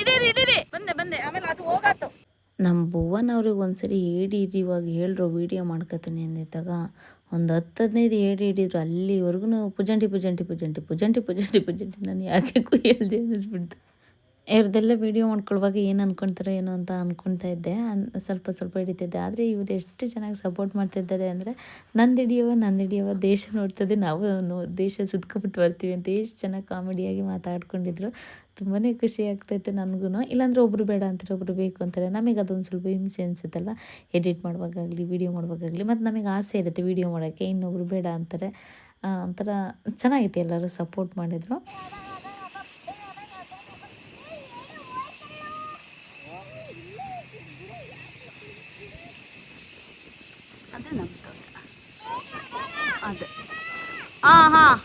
ಇಡೀರಿ ಬಂದೆ ಆಮೇಲೆ ಅದು ಹೋಗಾತು. ನಮ್ಮ ಭುವನ್ ಅವ್ರಿಗೆ ಒಂದ್ಸರಿ ಏಡಿ ಇವಾಗ ಹೇಳ್ರು ವೀಡಿಯೋ ಮಾಡ್ಕೊತೀನಿ ಅಂದಿದ್ದಾಗ ಒಂದು 10-15 ಏಡಿ ಹಿಡಿದ್ರು. ಅಲ್ಲಿವರೆಗೂ ಪುಜಂಟಿ ನಾನು ಯಾಕೆ ಹೇಳ್ದೆ ಅನ್ನಿಸ್ಬಿಡ್ತು. ಇವ್ರದ್ದೆಲ್ಲ ವೀಡಿಯೋ ಮಾಡ್ಕೊಳ್ಳುವಾಗ ಏನು ಅಂದ್ಕೊಳ್ತಾರೋ ಏನೋ ಅಂತ ಅಂದ್ಕೊಳ್ತಾ ಇದ್ದೆ. ಸ್ವಲ್ಪ ಹಿಡಿತಿದ್ದೆ. ಆದರೆ ಇವ್ರು ಎಷ್ಟು ಚೆನ್ನಾಗಿ ಸಪೋರ್ಟ್ ಮಾಡ್ತಿದ್ದಾರೆ ಅಂದರೆ ನಂದು ಹಿಡಿಯವ ದೇಶ ನೋಡ್ತದೆ, ನಾವು ದೇಶ ಸುತ್ಕೊಬಿಟ್ಟು ಬರ್ತೀವಿ ಅಂತ ಎಷ್ಟು ಚೆನ್ನಾಗಿ ಕಾಮಿಡಿಯಾಗಿ ಮಾತಾಡ್ಕೊಂಡಿದ್ರು. ತುಂಬಾ ಖುಷಿ ಆಗ್ತಾಯಿತ್ತು ನನಗೂ. ಇಲ್ಲಾಂದರೆ ಒಬ್ಬರು ಬೇಡ ಅಂತಾರೆ, ಒಬ್ಬರು ಬೇಕು ಅಂತಾರೆ. ನಮಗೆ ಅದೊಂದು ಸ್ವಲ್ಪ ಹಿಂಸೆ ಅನಿಸುತ್ತಲ್ವ, ಎಡಿಟ್ ಮಾಡುವಾಗಲಿ ವೀಡಿಯೋ ಮಾಡುವಾಗಲಿ. ಮತ್ತು ನಮಗೆ ಆಸೆ ಇರುತ್ತೆ ವೀಡಿಯೋ ಮಾಡೋಕ್ಕೆ, ಇನ್ನೊಬ್ರು ಬೇಡ ಅಂತಾರೆ. ಒಂಥರ ಚೆನ್ನಾಗಿತ್ತು, ಎಲ್ಲರೂ ಸಪೋರ್ಟ್ ಮಾಡಿದರು. ಅದೇ ನಮ್ಮ ತೋಟ. ಅದೇ ಹಾಂ ಹಾಂ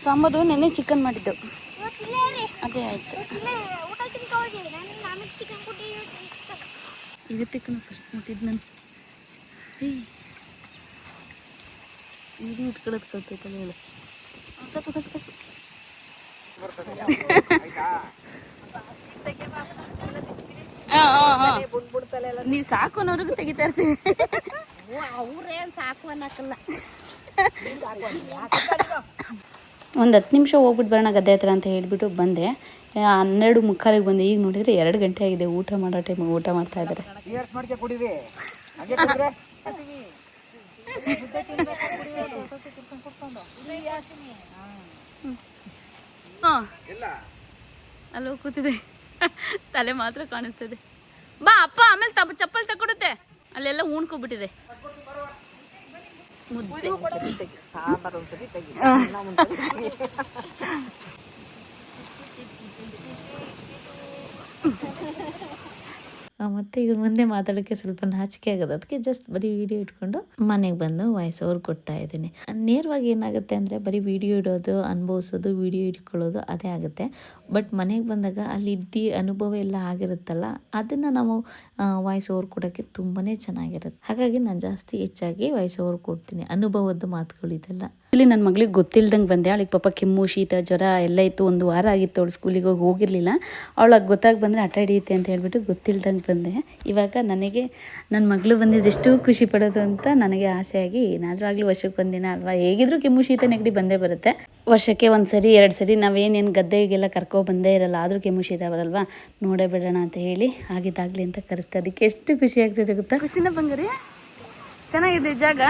ಸಾಂಬಾರು ನೆನ್ನೆ ಚಿಕನ್ ಮಾಡಿದ್ದು ಅದೇ ಆಯ್ತು. ಇವತ್ತಿಕ್ಕೂ ಫಸ್ಟ್ ಮುಟ್ಟಿದ್ದು ನಾನು ಇದು ಇಟ್ಕೊಳ್ಳೋದು ಕಲ್ತೈತಲ್ಲ ಹೇಳು. ಸಾಕು ಸಾಕು ಸಾಕು. ನೀವು ಸಾಕು ಅನ್ನೋರ್ಗು ತೆಗಿತಾ ಇರ್ತೀವಿ. ಅವ್ರೇನ್ ಸಾಕು ಅನ್ನಕ್ಕಲ್ಲ. ಒಂದು 10 ನಿಮಿಷ ಹೋಗ್ಬಿಟ್ಟು ಬರೋಣ ಗದ್ದೆ ಹತ್ರ ಅಂತ ಹೇಳ್ಬಿಟ್ಟು ಬಂದೆ. 12:45 ಬಂದೆ. ಈಗ ನೋಡಿದರೆ 2 ಗಂಟೆ ಆಗಿದೆ. ಊಟ ಮಾಡೋ ಟೈಮಿಗೆ ಊಟ ಮಾಡ್ತಾ ಇದ್ದಾರೆ. ಅಲ್ಲೋ ಕೂತಿದೆ, ತಲೆ ಮಾತ್ರ ಕಾಣಿಸ್ತಿದೆ. ಬಾ ಅಪ್ಪ, ಆಮೇಲೆ ಚಪ್ಪಲ್ ತಗೊಡುತ್ತೆ. ಅಲ್ಲೆಲ್ಲ ಉಣ್ಕೊಬಿಟ್ಟಿದೆ. ಮುದ್ದೆ ಮತ್ತು ಇವ್ರ ಮುಂದೆ ಮಾತಾಡೋಕ್ಕೆ ಸ್ವಲ್ಪ ನಾಚಿಕೆ ಆಗೋದು. ಅದಕ್ಕೆ ಜಸ್ಟ್ ಬರೀ ವಿಡಿಯೋ ಇಟ್ಕೊಂಡು ಮನೆಗೆ ಬಂದು ವಾಯ್ಸ್ ಓವರ್ ಕೊಡ್ತಾ ಇದ್ದೀನಿ. ನೇರವಾಗಿ ಏನಾಗುತ್ತೆ ಅಂದರೆ ಬರೀ ವಿಡಿಯೋ ಇಡೋದು, ಅನುಭವಿಸೋದು, ವಿಡಿಯೋ ಇಟ್ಕೊಳ್ಳೋದು ಅದೇ ಆಗುತ್ತೆ. ಬಟ್ ಮನೆಗೆ ಬಂದಾಗ ಅಲ್ಲಿ ಅನುಭವ ಎಲ್ಲ ಆಗಿರುತ್ತಲ್ಲ, ಅದನ್ನು ನಾವು ವಾಯ್ಸ್ ಓವರ್ ಕೊಡೋಕ್ಕೆ ತುಂಬಾ ಚೆನ್ನಾಗಿರುತ್ತೆ. ಹಾಗಾಗಿ ನಾನು ಜಾಸ್ತಿ ಹೆಚ್ಚಾಗಿ ವಾಯ್ಸ್ ಓವರ್ ಕೊಡ್ತೀನಿ. ಅನುಭವದ ಮಾತುಗಳಿದೆಲ್ಲ. ಇಲ್ಲಿ ನನ್ನ ಮಗಳಿಗೆ ಗೊತ್ತಿಲ್ದಂಗೆ ಬಂದೆ. ಅವಳಿಗೆ ಪಾಪ ಕೆಮ್ಮು, ಶೀತ, ಜ್ವರ ಎಲ್ಲ ಇತ್ತು. 1 ವಾರ ಆಗಿತ್ತು ಅವಳು ಸ್ಕೂಲಿಗೆ ಹೋಗಿರಲಿಲ್ಲ. ಅವಳಿಗೆ ಗೊತ್ತಾಗಿ ಬಂದರೆ ಆಟ ಹಿಡಿಯುತ್ತೆ ಅಂತ ಹೇಳ್ಬಿಟ್ಟು ಗೊತ್ತಿಲ್ದಂಗೆ ಬಂದೆ. ಇವಾಗ ನನಗೆ ನನ್ನ ಮಗಳು ಬಂದಿದ್ದು ಎಷ್ಟು ಖುಷಿ ಪಡೋದು ಅಂತ ನನಗೆ ಆಸೆಯಾಗಿ ಏನಾದರೂ ಆಗಲಿ ವರ್ಷಕ್ಕೆ ಒಂದಿನ ಅಲ್ವಾ, ಹೇಗಿದ್ರೂ ಕೆಮ್ಮು, ಶೀತ, ನೆಗಡಿ ಬಂದೇ ಬರುತ್ತೆ. ವರ್ಷಕ್ಕೆ 1 ಸರಿ 2 ಸರಿ ನಾವೇನೇನು ಗದ್ದೆಗೆಲ್ಲ ಬಂದೇ ಇರಲ್ಲ. ಆದರೂ ಕೆಮ್ಮು, ಶೀತ ಬರಲ್ವಾ, ನೋಡೇ ಬಿಡೋಣ ಅಂತ ಹೇಳಿ ಆಗಿದ್ದಾಗಲಿ ಅಂತ ಕರೆಸ್ತಾ. ಅದಕ್ಕೆ ಎಷ್ಟು ಖುಷಿ ಆಗ್ತದೆ ಗೊತ್ತಾ. ಖುಷಿನ ಬಂಗಾರಿ, ಚೆನ್ನಾಗಿದೆ ಜಾಗ.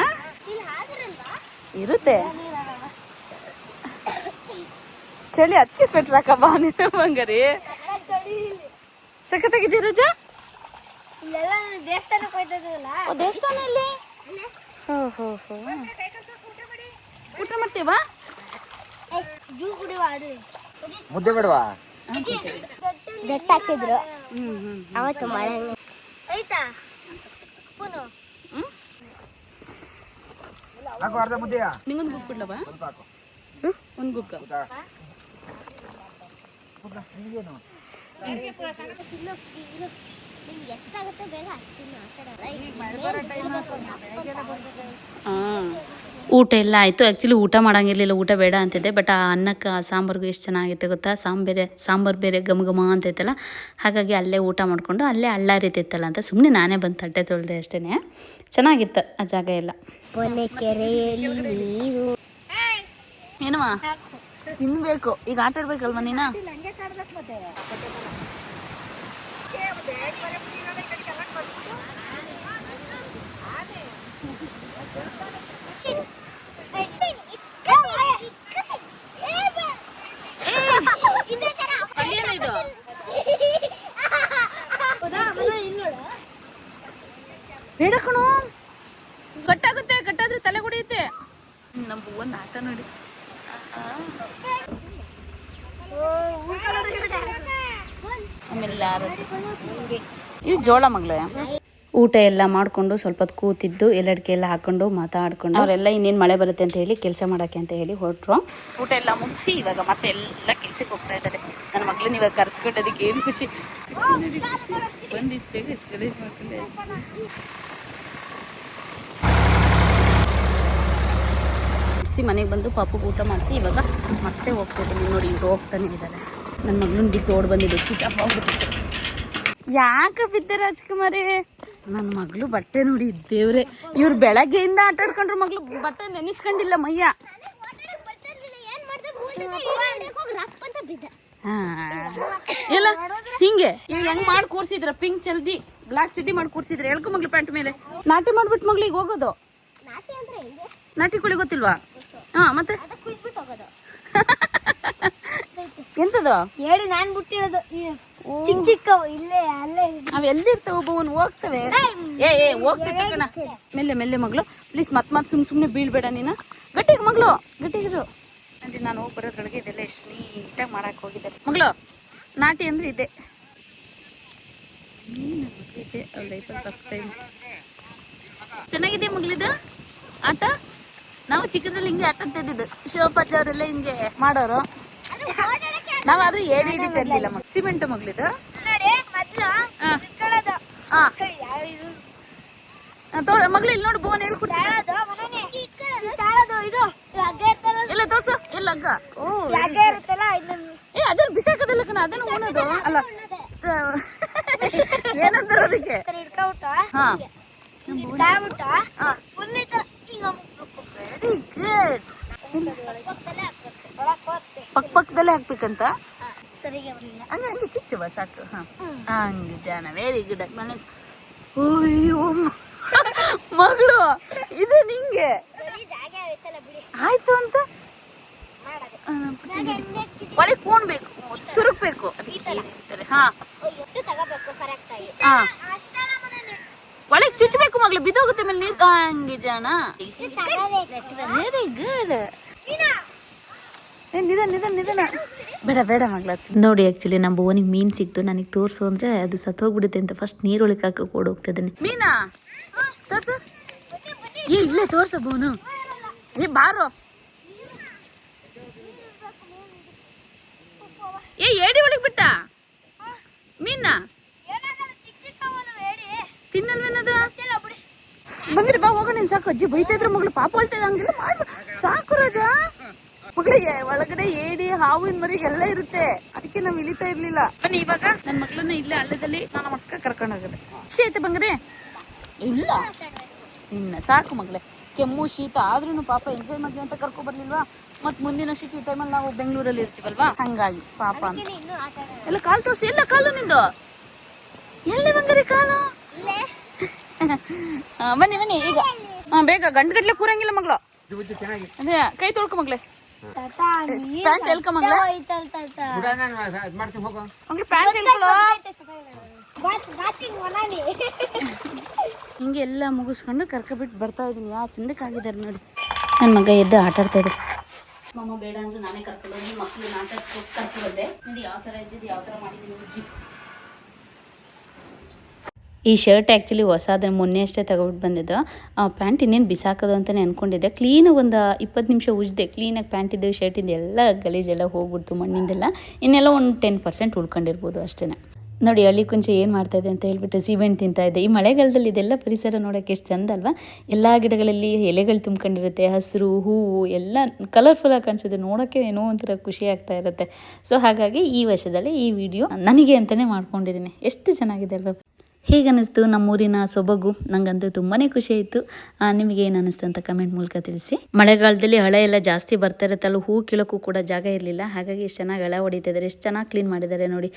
ಇರುತ್ತೆ ಚಳಿ, ಅದಕ್ಕೆ ಸ್ವೆಟರ್ ಹಾಕಬ್ಬ ನೀನು ಬಂಗಾರಿ. ಸಖತ್ತಾಗಿದೆ ರಜಾ. ದೇವಸ್ಥಾನ ಇಲ್ಲಿ. ಊಟ ಮಾಡ್ತೀವಾ? ಮುದ್ದೆ ಬೇಡವಾ? ಜಟ್ ಹಾಕಿದ್ರು ಅವತ್ತು ಮಳೆ ಆಯ್ತಾ. ಸ್ಪೂನು ಹಾಕು, ಅರ್ಧ ಮುದ್ದೆಯಾ? ನಿಂಗೊಂದು ಗುಕ್ ಬಿಡ್ಲವಾ? ಒಂದು ಗುಕ್ಕ. ಊಟ ಎಲ್ಲ ಆಯಿತು. ಆ್ಯಕ್ಚುಲಿ ಊಟ ಮಾಡೋಂಗಿರಲಿಲ್ಲ, ಊಟ ಬೇಡ ಅಂತಿದ್ದೆ. ಬಟ್ ಆ ಅನ್ನಕ್ಕೆ ಸಾಂಬಾರ್ಗೂ ಎಷ್ಟು ಚೆನ್ನಾಗಿತ್ತು ಗೊತ್ತಾ. ಸಾಂಬಾರು ಬೇರೆ ಘಮ ಘಮ ಅಂತೈತಲ್ಲ. ಹಾಗಾಗಿ ಅಲ್ಲೇ ಊಟ ಮಾಡಿಕೊಂಡು ಅಲ್ಲೇ ಹಳ್ಳ ರೀತಿತ್ತಲ್ಲ ಅಂತ ಸುಮ್ಮನೆ ನಾನೇ ಬಂದು ತಟ್ಟೆ ತೊಳೆದೆ ಅಷ್ಟೇ. ಚೆನ್ನಾಗಿತ್ತು ಆ ಜಾಗ ಎಲ್ಲ. ಏನಮ್ಮ ತಿನ್ಬೇಕು ಈಗ, ಆಟ ಆಡ್ಬೇಕಲ್ವ ನೀನು. ಬೇಡ ಕಣೋ, ಕಟ್ಟಾಗುತ್ತೆ. ಕಟ್ಟಾದ್ರೆ ತಲೆ ಕುಡಿಯುತ್ತೆ. ನಮ್ಮ ಒಂದು ಆಟ ನೋಡಿ. ಆಮೇಲೆ ಇದು ಜೋಳ ಮಗಳೇ. ಊಟ ಎಲ್ಲ ಮಾಡಿಕೊಂಡು ಸ್ವಲ್ಪ ಹೊತ್ತು ಕೂತಿದ್ದು, ಎಲ್ಲಡಿಕೆ ಎಲ್ಲ ಹಾಕೊಂಡು ಮಾತಾಡ್ಕೊಂಡು ಅವರೆಲ್ಲ ಇನ್ನೇನು ಮಳೆ ಬರುತ್ತೆ ಅಂತ ಹೇಳಿ ಕೆಲಸ ಮಾಡೋಕ್ಕೆ ಅಂತ ಹೇಳಿ ಹೊರಟ್ರು. ಊಟ ಎಲ್ಲ ಮುಗಿಸಿ ಇವಾಗ ಮತ್ತೆ ಎಲ್ಲ ಕೆಲ್ಸಕ್ಕೆ ಹೋಗ್ತಾ ಇದ್ದಾರೆ. ನನ್ನ ಮಗಳನ್ನ ಇವಾಗ ಕರ್ಸ್ಕೊಂಡೋದಕ್ಕೆ ಏನು ಖುಷಿ. ಬಂದಿಷ್ಟು ಎಷ್ಟು ಗಲೀಜು ಮಾಡ್ಕೊಂಡೆ. ಮನೆಗೆ ಬಂದು ಪಾಪಗೆ ಊಟ ಮಾಡಿಸಿ ಇವಾಗ ಮತ್ತೆ ಹೋಗ್ತಿದ್ದೀನಿ. ನೋಡಿ ಈಗ ಹೋಗ್ತಾನೆ ಇದ್ದಾರೆ. ನನ್ನ ಮಗಳನ್ನ ಬಿಟ್ಟು ಓಡ್ ಬಂದಿದ್ದೆ, ಸ್ವಿಚ್ ಆಫ್ ಆಗ್ಬಿಟ್ಟಿತ್ತು. ಯಾಕೆ ಬಿದ್ದೆ ರಾಜ್ಕುಮಾರಿ? ನನ್ನ ಮಗಳು ಬಟ್ಟೆ ನೋಡಿ ದೇವ್ರೆ. ಇವ್ರು ಬೆಳಗ್ಗೆಯಿಂದ ಆಟ ಆಡ್ಕೊಂಡ್ರು, ಮಗಳು ಬಟ್ಟೆ ನೆನೆಸ್ಕೊಂಡಿಲ್ಲ ಮೈಯ. ಎಲ್ಲ ಹಿಂಗೆ ಈಗ ಹೆಂಗ್ ಮಾಡಿ ಕೂರ್ಸಿದ್ರ, ಪಿಂಕ್ ಚಲ್ದಿ ಬ್ಲಾಕ್ ಚಡ್ಡಿ ಮಾಡಿ ಕೂರ್ಸಿದ್ರೆ ಹೇಳ್ಕೊ ಮಗ್ಳು ಪ್ಯಾಂಟ್ ಮೇಲೆ. ನಾಟಿ ಮಾಡ್ಬಿಟ್ಟು ಮಗ್ಳಿಗೆ ಹೋಗೋದು. ನಾಟಿ ಕೋಳಿ ಗೊತ್ತಿಲ್ವಾ? ಹಾ ಮತ್ತೆ ಎಂತದು ಹೇಳಿ ನಾನ್ ಬಿಟ್ಟಿರೋದು. ಚಿಕ್ಕ ಚಿಕ್ಕವು ಇಲ್ಲೇ ಅಲ್ಲೇ ಅವು ಎಲ್ಲಿರ್ತಾವೆ ಒಬ್ಬವನ್ ಹೋಗ್ತವೆ. ಏ ಹೋಗ್ತೈತೆ ಕಣ. ಮೆಲ್ಲೆ ಮೆಲ್ಲೆ ಮಗಳು ಪ್ಲೀಸ್ ಮತ್ ಸುಮ್ಮನೆ ಬೀಳ್ಬೇಡ ನೀನು. ಗಟ್ಟಿಗೆ ಮಗಳು ಗಟ್ಟಿಗಿರು. ಅಂದ್ರೆ ನಾನು ಹೋಗಿ ಬರೋದ್ರೊಳಗೆ ಇದೆಲ್ಲ ಎಷ್ಟು ನೀಟಾಗಿ ಮಾಡಕ್ಕೆ ಹೋಗಿದ್ದಾರೆ ಮಗಳು. ನಾಟಿ ಅಂದ್ರೆ ಇದೆ ಇದೆ ಅವ್ರ ಲೈಫಲ್ಲಿ ಫಸ್ಟ್ ಟೈಮ್. ಚೆನ್ನಾಗಿದೆ ಮಗಳಿದು ಆಟ. ನಾವು ಚಿಕ್ಕದ್ರಲ್ಲಿ ಹಿಂಗೆ ಆಟ ಆಡ್ತಿದ್ದು. ಶಿವಪ್ಪಾಜಿ ಅವರೆಲ್ಲ ಹಿಂಗೆ ಮಾಡೋರು. ನಾವಾದ್ರೂ ಏಡಿ ಹಿಡಿತಿರ್ಲಿಲ್ಲ ಮಗ. ಸಿಮೆಂಟ್ ಮಗಳಿದು. ಮಗಳು ಇಲ್ಲಿ ನೋಡಿ ಭುವನ್ ಹೇಳ್ಕೊಡ್ತೀನಿ. ಎಲ್ಲ ತೋರ್ಸು. ಎಲ್ಲ ಹಗ್ಗ. ಓ ಏ ಅದನ್ನ ಬಿಸಾಕದಲ್ಲ ಕಣ, ಅದನ್ನು ಉಣೋದು ಅಲ್ಲ. ಏನಂತಾರ ಅದಕ್ಕೆ? ಹಾ ವೆರಿ ಗುಡ್. ಪಕ್ಕದಲ್ಲೇ ಹಾಕ್ಬೇಕಂತ. ಹಂಗೆ ಹಂಗೆ ಚಿಚ್ಚವ ಸಾಕು. ಹಾ ಹಂಗೆ ಜಾನ. Very good. ಮನೆ ಅಯ್ಯೋ ಮಗಳು ಇದು ನಿಂಗೆ ಆಯ್ತು ಅಂತ ಒಳಗೆ ಕೂಣ್ಬೇಕು, ತುರುಕ್ಬೇಕು. ಅದಕ್ಕೆ ಹಾ ಒಳಗೆ ಚುಚ್ಚಬೇಕು ಮಗಳು, ಬಿದ್ದೋಗುತ್ತೆ ಮೇಲೆ ನೀರು. ಹಂಗೆ ಜಾಣ. Very good. ನಿಧಾನ ಬೇಡ ಬೇಡ ಮಗಳ. ನೋಡಿ ಆ್ಯಕ್ಚುಲಿ ನಮ್ಮ ಭುವನಿಗೆ ಮೀನು ಸಿಕ್ತು. ನನಗೆ ತೋರಿಸು ಅಂದರೆ ಅದು ಸತ್ತೋಗ್ಬಿಡುತ್ತೆ ಅಂತ ಫಸ್ಟ್ ನೀರೊಳಗೆ ಹಾಕಿ ಕೊಡೋಗ್ತಿದ್ದೀನಿ. ಮೀನಾ ತೋರ್ಸು. ಇಲ್ಲೇ ತೋರ್ಸು ಭುವನು. ಏ ಬಾರೋ. ಏ ಏಡಿ ಒಳಗೆ ಬಿಟ್ಟ ಮೀನಾ ತಿನ್ನಲ್ವೇನದ. ಬಂದ್ರಿ ಬಾ ಹೋಗೋಣ. ಸಾಕು ಅಜ್ಜಿ ಬೈತಾ ಇದ್ರು ಮಗಳು. ಪಾಪ ಹೇಳ್ತಾ ಇದ್ದ ಹಂಗೆಲ್ಲ ಮಾಡ್ಬ. ಸಾಕು ರಾಜ ಮಗಳಿಗೆ. ಒಳಗಡೆ ಏಡಿ ಹಾವಿನ ಮರಿ ಎಲ್ಲ ಇರುತ್ತೆ, ಅದಕ್ಕೆ ನಾವ್ ಇಳಿತಾ ಇರ್ಲಿಲ್ಲ. ಬನ್ನಿ ಇವಾಗ ನನ್ನ ಮಗಳನ್ನ ಇಲ್ಲೇ ಹಳ್ಳದಲ್ಲಿ ನಾನು ಮಸ್ಕ ಕರ್ಕೊಂಡು ಹೋಗದೆ. ಶೀತ ಬಂಗ್ರೆ ಇಲ್ಲ ಇನ್ನ ಸಾಕು ಮಗಳೇ. ಕೆಮ್ಮು ಶೀತ ಆದ್ರೂ ಪಾಪ ಎಂಜಾಯ್ ಮಾಡ್ಲಿ ಅಂತ ಕರ್ಕೊ ಬರ್ಲಿಲ್ವಾ. ಮತ್ ಮುಂದಿನ ವರ್ಷಕ್ಕೆ ಈ ಟೈಮಲ್ಲಿ ನಾವು ಬೆಂಗಳೂರಲ್ಲಿ ಇರ್ತೀವಲ್ವಾ, ಹಂಗಾಗಿ ಪಾಪ ಅಂತ. ಎಲ್ಲ ಕಾಲು ತೋರಿಸಿ. ಎಲ್ಲ ಕಾಲು ನಿಂದು ಎಲ್ಲಿ ಬಂಗಾರಿ ಕಾಲು? ಬನ್ನಿ ಬನ್ನಿ ಈಗ. ಬೇಗ ಗಂಟೆ ಕೂರಂಗಿಲ್ಲ ಮಗಳು. ಅದೇ ಕೈ ತೊಳ್ಕೊ ಮಗ್ಲೆ. ಪ್ಯಾಂಟ್ ಎಲ್ಕ ಮಗ್ಲೆ. ಮಗ್ಲೆ ಪ್ಯಾಂಟ್ ಎಲ್ಕೊಳ್ಳೋ. ಹಿಂಗೆ ಎಲ್ಲ ಮುಗಿಸ್ಕೊಂಡು ಕರ್ಕೊಬಿಟ್ಟು ಬರ್ತಾ ಇದೀನಿ. ಯಾವ ಚಂದಕ್ಕಾಗಿದ್ದಾರೆ ನೋಡಿ. ನನ್ನ ಮಗ ಎದ್ದು ಆಟ ಆಡ್ತಾ ಇದ್ರು. ಮಮ್ಮ ಬೇಡ ಅಂದ್ರೆ ನಾನೇ ಕರ್ಕೊಂಡೋಗಿ ಮಕ್ಕಳು ಆಟಾಡ್ಸ್ಕೊಂಡು ಕರ್ಕೊಂಡ್ಬಂದೆ. ನೋಡಿ ಯಾವ ಥರ ಇದ್ದಿದ್ದು, ಯಾವ ಥರ ಮಾಡಿದ್ದೀನಿ ಉಜ್ಜಿ. ಈ ಶರ್ಟ್ ಆ್ಯಕ್ಚುಲಿ ಹೊಸದನ್ನ ಮೊನ್ನೆ ಅಷ್ಟೇ ತಗೊಬಿಟ್ಟು ಬಂದಿದ್ದು. ಪ್ಯಾಂಟ್ ಇನ್ನೇನು ಬಿಸಾಕೋದು ಅಂತಲೇ ಅಂದ್ಕೊಂಡಿದ್ದೆ. ಕ್ಲೀನಾಗಿ ಒಂದು 20 ನಿಮಿಷ ಉಜ್ಜಿದೆ. ಕ್ಲೀನಾಗಿ ಪ್ಯಾಂಟಿದ್ದು ಶರ್ಟಿಂದ ಎಲ್ಲ ಗಲೀಜೆಲ್ಲ ಹೋಗ್ಬಿಡ್ತು, ಮಣ್ಣಿಂದೆಲ್ಲ. ಇನ್ನೆಲ್ಲ ಒಂದು 10% ಉಳ್ಕೊಂಡಿರ್ಬೋದು ಅಷ್ಟೇ. ನೋಡಿ ಹಳ್ಳಿ ಕುಂಚೆ ಏನು ಮಾಡ್ತಾಯಿದೆ ಅಂತ ಹೇಳ್ಬಿಟ್ಟು ಸಿಮೆಂಟ್ ತಿಂತಾಯಿದ್ದೆ. ಈ ಮಳೆಗಾಲದಲ್ಲಿ ಇದೆಲ್ಲ ಪರಿಸರ ನೋಡೋಕ್ಕೆ ಎಷ್ಟು ಚಂದ ಅಲ್ವಾ. ಎಲ್ಲ ಗಿಡಗಳಲ್ಲಿ ಎಲೆಗಳು ತುಂಬ್ಕೊಂಡಿರುತ್ತೆ, ಹಸಿರು ಹೂವು ಎಲ್ಲ ಕಲರ್ಫುಲ್ಲಾಗಿ ಕಾಣಿಸುತ್ತೆ. ನೋಡೋಕ್ಕೆ ಏನೋ ಒಂಥರ ಖುಷಿ ಆಗ್ತಾ ಇರುತ್ತೆ. ಸೊ ಹಾಗಾಗಿ ಈ ವರ್ಷದಲ್ಲಿ ಈ ವಿಡಿಯೋ ನನಗೆ ಅಂತಲೇ ಮಾಡ್ಕೊಂಡಿದ್ದೀನಿ. ಎಷ್ಟು ಚೆನ್ನಾಗಿದೆ ಅಲ್ವಾ. ಹೇಗೆ ಅನ್ನಿಸ್ತು ನಮ್ಮೂರಿನ ಸೊಬಗು? ನನಗಂತೂ ತುಂಬಾ ಖುಷಿ ಆಯಿತು. ನಿಮಗೆ ಏನು ಅನ್ನಿಸ್ತು ಅಂತ ಕಮೆಂಟ್ ಮೂಲಕ ತಿಳಿಸಿ. ಮಳೆಗಾಲದಲ್ಲಿ ಹಳೆ ಎಲ್ಲ ಜಾಸ್ತಿ ಬರ್ತಾ ಇರುತ್ತಲ್ಲ, ಹೂ ಕೀಳೋಕ್ಕೂ ಕೂಡ ಜಾಗ ಇರಲಿಲ್ಲ. ಹಾಗಾಗಿ ಎಷ್ಟು ಚೆನ್ನಾಗಿ ಹಳೆ ಹೊಡಿತಿದ್ದಾರೆ, ಎಷ್ಟು ಚೆನ್ನಾಗಿ ಕ್ಲೀನ್ ಮಾಡಿದ್ದಾರೆ ನೋಡಿ.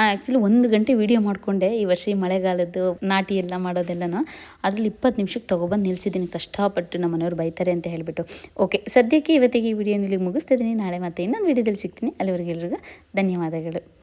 ಆ್ಯಕ್ಚುಲಿ 1 ಗಂಟೆ ವೀಡಿಯೋ ಮಾಡಿಕೊಂಡೆ ಈ ವರ್ಷ ಈ ಮಳೆಗಾಲದ್ದು ನಾಟಿ ಎಲ್ಲ ಮಾಡೋದೆಲ್ಲನೂ. ಅದರಲ್ಲಿ 20 ನಿಮಿಷಕ್ಕೆ ತೊಗೊಬಂದು ನಿಲ್ಸಿದ್ದೀನಿ ಕಷ್ಟಪಟ್ಟು. ನಮ್ಮ ಮನೆಯವ್ರು ಬೈತಾರೆ ಅಂತ ಹೇಳಿಬಿಟ್ಟು. ಓಕೆ, ಸದ್ಯಕ್ಕೆ ಇವತ್ತಿಗೆ ಈ ವಿಡಿಯೋ ಇಲ್ಲಿಗೆ ಮುಗಿಸ್ತಿದ್ದೀನಿ. ನಾಳೆ ಮತ್ತೆ ಇನ್ನೊಂದು ವಿಡಿಯೋದಲ್ಲಿ ಸಿಗ್ತೀನಿ. ಅಲ್ಲಿವರೆಗೆ ಎಲ್ರಿಗೂ ಧನ್ಯವಾದಗಳು.